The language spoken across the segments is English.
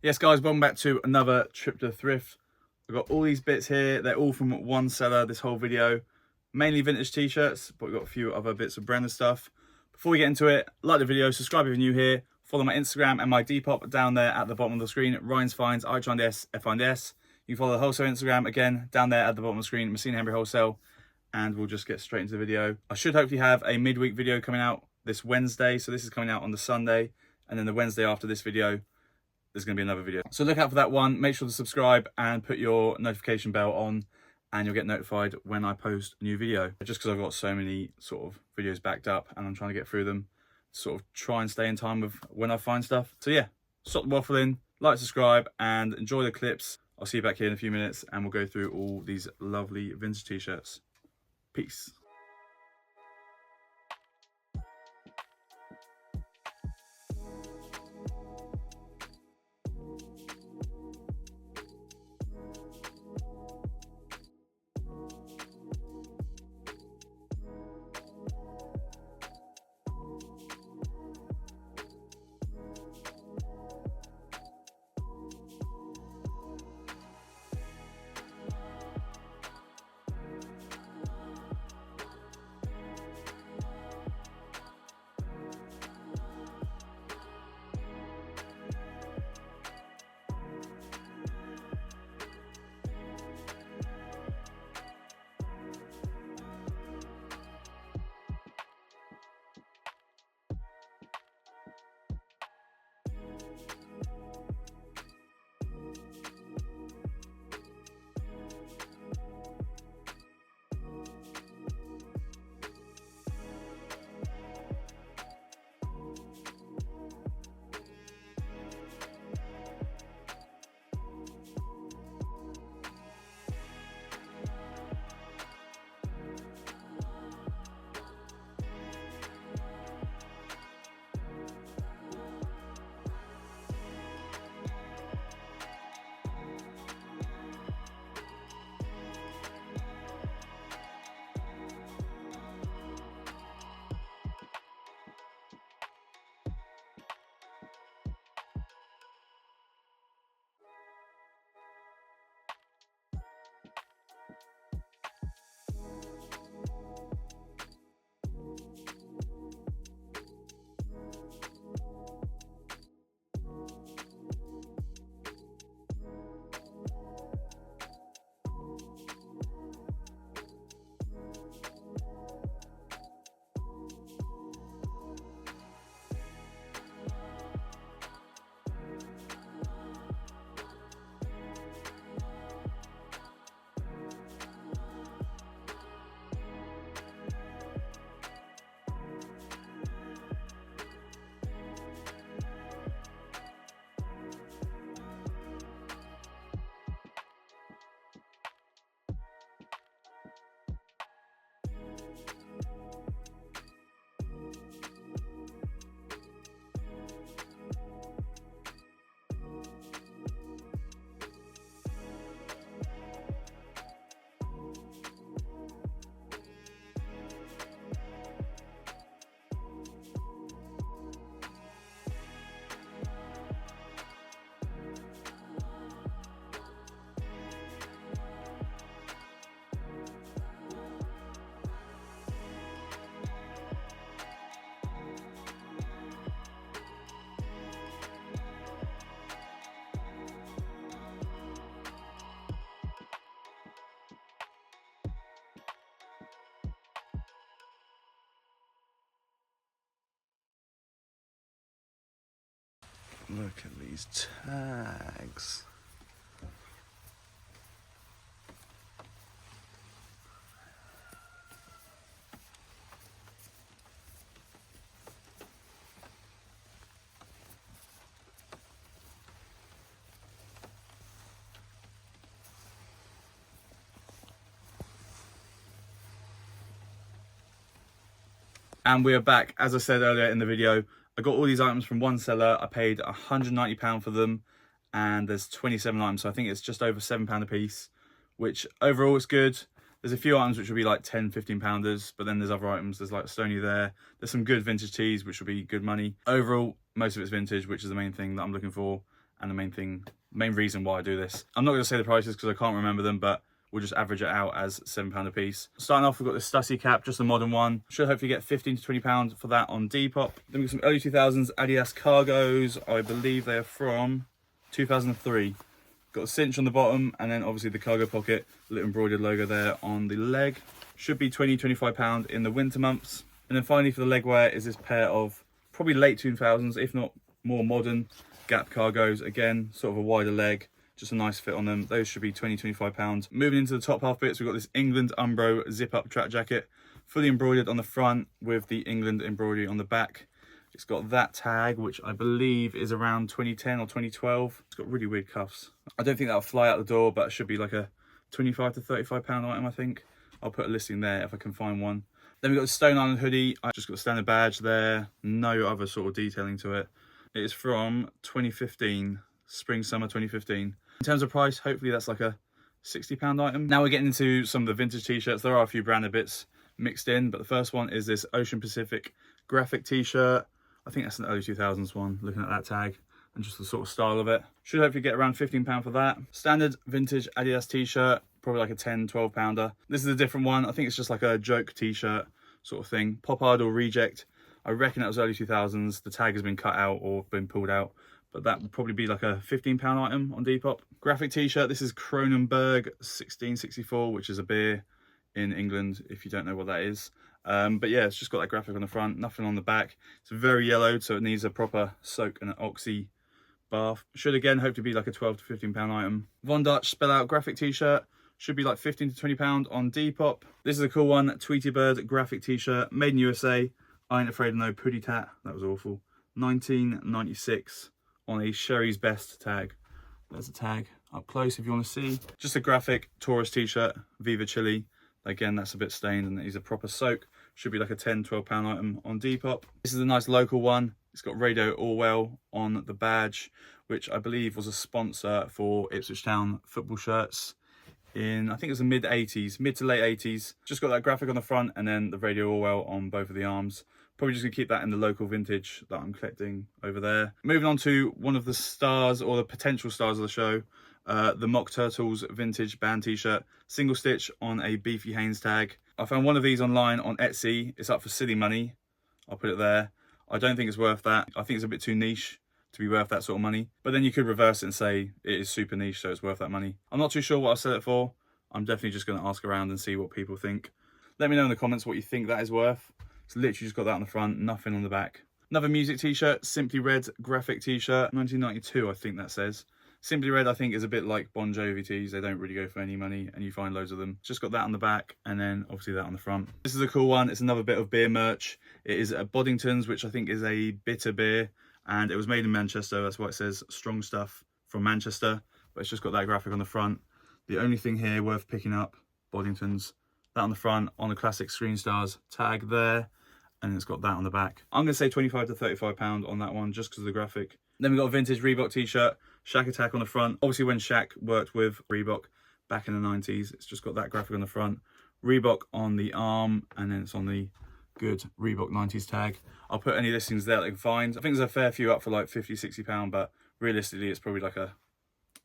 Yes guys, welcome back to another trip to Thrift. I've got all these bits here, they're all from one seller this whole video. Mainly vintage t-shirts, but we've got a few other bits of branded stuff. Before we get into it, like the video, subscribe if you're new here, follow my Instagram and my Depop down there at the bottom of the screen, Ryan's Finds, I-Find-S, F-Find-S. You can follow the wholesale Instagram, again, down there at the bottom of the screen, messinawholesale, and we'll just get straight into the video. I should hopefully have a midweek video coming out this Wednesday, so this is coming out on the Sunday, and then the Wednesday after this video, there's going to be another video. So look out for that one. Make sure to subscribe and put your notification bell on and you'll get notified when I post a new video. Just because I've got so many sort of videos backed up and I'm trying to get through them, sort of try and stay in time with when I find stuff. So yeah, stop the waffling, like, subscribe and enjoy the clips. I'll see you back here in a few minutes and we'll go through all these lovely vintage t-shirts. Peace. Look at these tags. And we are back. As I said earlier in the video, I got all these items from one seller. I paid £190 for them and there's 27 items, so I think it's just over £7 a piece, which overall is good. There's a few items which will be like 10, 15 pounders, but then there's other items. There's like Stony there. There's some good vintage tees, which will be good money. Overall, most of it's vintage, which is the main thing that I'm looking for. and the main reason why I do this. I'm not going to say the prices because I can't remember them, but we'll just average it out as £7 a piece. Starting off, we've got this Stussy cap, just a modern one. Should hopefully get £15 to £20 for that on Depop. Then we've got some early 2000s Adidas cargos. I believe they are from 2003. Got a cinch on the bottom, and then obviously the cargo pocket, little embroidered logo there on the leg. Should be £20 to £25 in the winter months. And then finally for the leg wear is this pair of probably late 2000s, if not more modern, Gap cargos. Again, sort of a wider leg, just a nice fit on them. Those should be £20 to £25. Moving into the top half bits, we've got this England Umbro zip-up track jacket, fully embroidered on the front with the England embroidery on the back. It's got that tag, which I believe is around 2010 or 2012. It's got really weird cuffs. I don't think that'll fly out the door, but it should be like a £25 to £35 item, I think. I'll put a listing there if I can find one. Then we've got the Stone Island hoodie. I just got the standard badge there, no other sort of detailing to it. It is from 2015, spring, summer 2015. In terms of price, hopefully that's like a £60 item. Now we're getting into some of the vintage t-shirts. There are a few branded bits mixed in, but the first one is this Ocean Pacific graphic t-shirt. I think that's an early 2000s one, looking at that tag and just the sort of style of it. Should hopefully get around £15 for that. Standard vintage Adidas t-shirt, probably like a 10, 12 pounder. This is a different one. I think it's just like a joke t-shirt sort of thing. Pop Idol Reject. I reckon that was early 2000s. The tag has been cut out or been pulled out, but that would probably be like a £15 item on Depop. Graphic t-shirt. This is Kronenberg 1664, which is a beer in England, if you don't know what that is. But yeah, it's just got that graphic on the front, nothing on the back. It's very yellowed, so it needs a proper soak and an oxy bath. Should again hope to be like a £12 to £15 item. Von Dutch spell out graphic t-shirt. Should be like £15 to £20 on Depop. This is a cool one, Tweety Bird graphic t-shirt, made in USA. I ain't afraid of no puddy tat. That was awful. 1996 on a Sherry's Best tag. There's a tag up close if you want to see. Just a graphic tourist t-shirt, Viva Chili. Again, that's a bit stained and it needs a proper soak. Should be like a £10, £12 item on Depop. This is a nice local one. It's got Radio Orwell on the badge, which I believe was a sponsor for Ipswich Town football shirts in, I think it was the mid to late 80s. Just got that graphic on the front and then the Radio Orwell on both of the arms. Probably just gonna keep that in the local vintage that I'm collecting over there. Moving on to one of the stars or the potential stars of the show, the Mock Turtles vintage band t-shirt, single stitch on a Beefy Haynes tag. I found one of these online on Etsy. It's up for silly money. I'll put it there. I don't think it's worth that. I think it's a bit too niche to be worth that sort of money. But then you could reverse it and say it is super niche, so it's worth that money. I'm not too sure what I'll sell it for. I'm definitely just going to ask around and see what people think. Let me know in the comments what you think that is worth. It's literally just got that on the front, nothing on the back. Another music t-shirt, Simply Red graphic t-shirt, 1992 I think that says. Simply Red I think is a bit like Bon Jovi tees. They don't really go for any money and you find loads of them. Just got that on the back and then obviously that on the front. This is a cool one. It's another bit of beer merch. It is a Boddington's, which I think is a bitter beer, and it was made in Manchester. That's why it says strong stuff from Manchester, but it's just got that graphic on the front. The only thing here worth picking up, Boddington's, that on the front, on the classic Screen Stars tag there, and it's got that on the back. I'm going to say £25 to £35 on that one, just because of the graphic. Then we've got a vintage Reebok t-shirt, Shack Attack on the front. Obviously when Shaq worked with Reebok back in the 90s, it's just got that graphic on the front. Reebok on the arm, and then it's on the good Reebok 90s tag. I'll put any listings there that I can find. I think there's a fair few up for like £50, £60, but realistically it's probably like a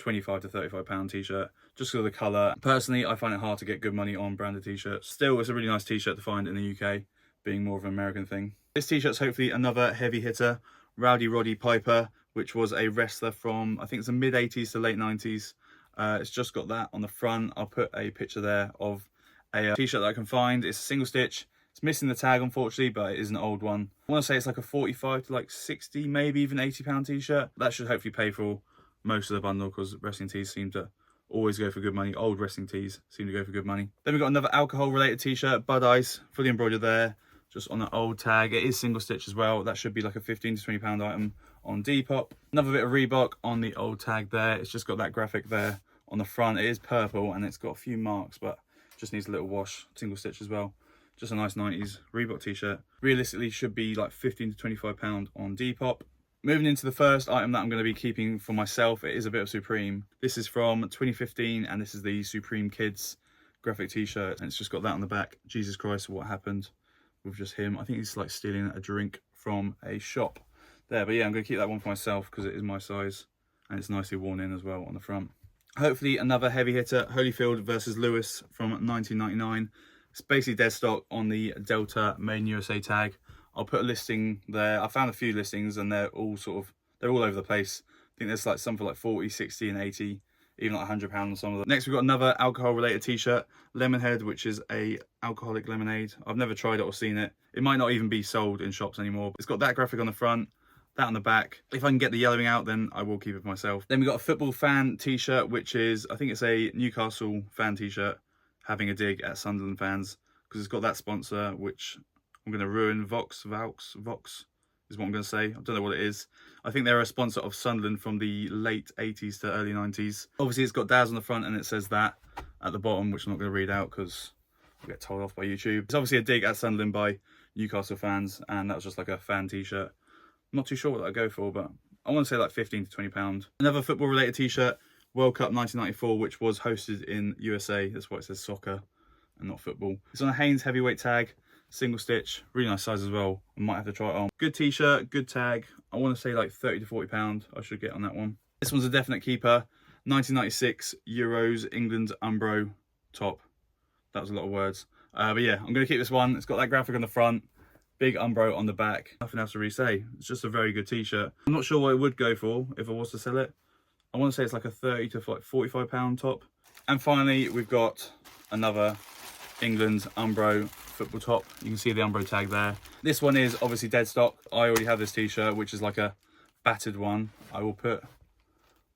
£25 to £35 t-shirt, just because of the colour. Personally, I find it hard to get good money on branded t-shirts. Still, it's a really nice t-shirt to find in the UK, being more of an American thing. This t-shirt's hopefully another heavy hitter, Rowdy Roddy Piper, which was a wrestler from, I think it's the mid 80s to late 90s. It's just got that on the front. I'll put a picture there of a t-shirt that I can find. It's a single stitch. It's missing the tag, unfortunately, but it is an old one. I want to say it's like a 45 to like 60, maybe even £80 t-shirt. That should hopefully pay for most of the bundle, because wrestling tees seem to always go for good money. Old wrestling tees seem to go for good money. Then we've got another alcohol related t-shirt, Bud Ice, fully embroidered there, just on the old tag. It is single stitch as well. That should be like a £15 to £20 item on Depop. Another bit of Reebok on the old tag there. It's just got that graphic there on the front. It is purple and it's got a few marks, but just needs a little wash. Single stitch as well. Just a nice 90s Reebok t-shirt. Realistically should be like £15 to £25 on Depop. Moving into the first item that I'm going to be keeping for myself, it is a bit of Supreme. This is from 2015 and this is the Supreme Kids graphic t-shirt, and it's just got that on the back. Jesus Christ, what happened with just him? I think he's like stealing a drink from a shop there, but yeah, I'm going to keep that one for myself because it is my size and it's nicely worn in as well on the front. Hopefully another heavy hitter, Holyfield versus Lewis from 1999. It's basically dead stock on the Delta Made in USA tag. I'll put a listing there. I found a few listings and they're all over the place. I think there's like some for like 40, 60 and 80, even like £100 on some of them. Next we've got another alcohol related t-shirt, Lemonhead, which is a alcoholic lemonade. I've never tried it or seen it. It might not even be sold in shops anymore. It's got that graphic on the front, that on the back. If I can get the yellowing out, then I will keep it for myself. Then we got a football fan t-shirt, which is, I think it's a Newcastle fan t-shirt, having a dig at Sunderland fans, because it's got that sponsor, which I'm going to ruin. Vox is what I'm going to say. I don't know what it is. I think they're a sponsor of Sunderland from the late 80s to early 90s. Obviously it's got Daz on the front and it says that at the bottom, which I'm not going to read out because I'll get told off by YouTube. It's obviously a dig at Sunderland by Newcastle fans, and that was just like a fan t-shirt. I'm not too sure what I'd go for, but I want to say like 15 to 20 pounds. Another football related t-shirt, World Cup 1994, which was hosted in USA. That's why it says soccer and not football. It's on a Hanes heavyweight tag, single stitch, really nice size as well. I might have to try it on. Good t-shirt, good tag. I want to say like 30 to 40 pounds I should get on that one. This one's a definite keeper. 1996 Euros England Umbro top. That was a lot of words. But yeah, I'm going to keep this one. It's got that graphic on the front, big Umbro on the back. Nothing else to really say. It's just a very good t-shirt. I'm not sure what it would go for if I was to sell it. I want to say it's like a 30 to like 45 pound top. And finally, we've got another England Umbro football top. You can see the Umbro tag there. This one is obviously dead stock. I already have this t-shirt, which is like a battered one. I will put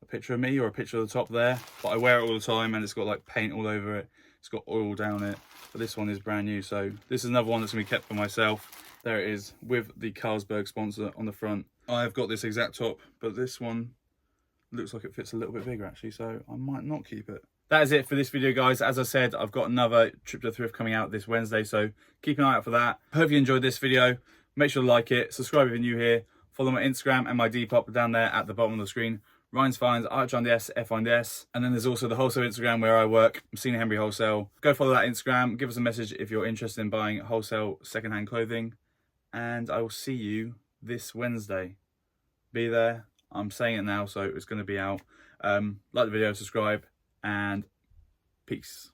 a picture of me or a picture of the top there, but I wear it all the time and it's got like paint all over it. It's got oil down it, but this one is brand new. So this is another one that's gonna be kept for myself. There it is with the Carlsberg sponsor on the front. I've got this exact top, but this one looks like it fits a little bit bigger actually, so I might not keep it. That is it for this video, guys. As I said, I've got another trip to Thrift coming out this Wednesday, so keep an eye out for that. Hope you enjoyed this video. Make sure to like it, subscribe if you're new here, follow my Instagram and my Depop down there at the bottom of the screen. Ryan's Finds, RHonDS, FINDS. And then there's also the wholesale Instagram where I work, messinawholesale. Go follow that Instagram, give us a message if you're interested in buying wholesale secondhand clothing. And I will see you this Wednesday. Be there. I'm saying it now, so it's going to be out. Like the video, subscribe, and peace.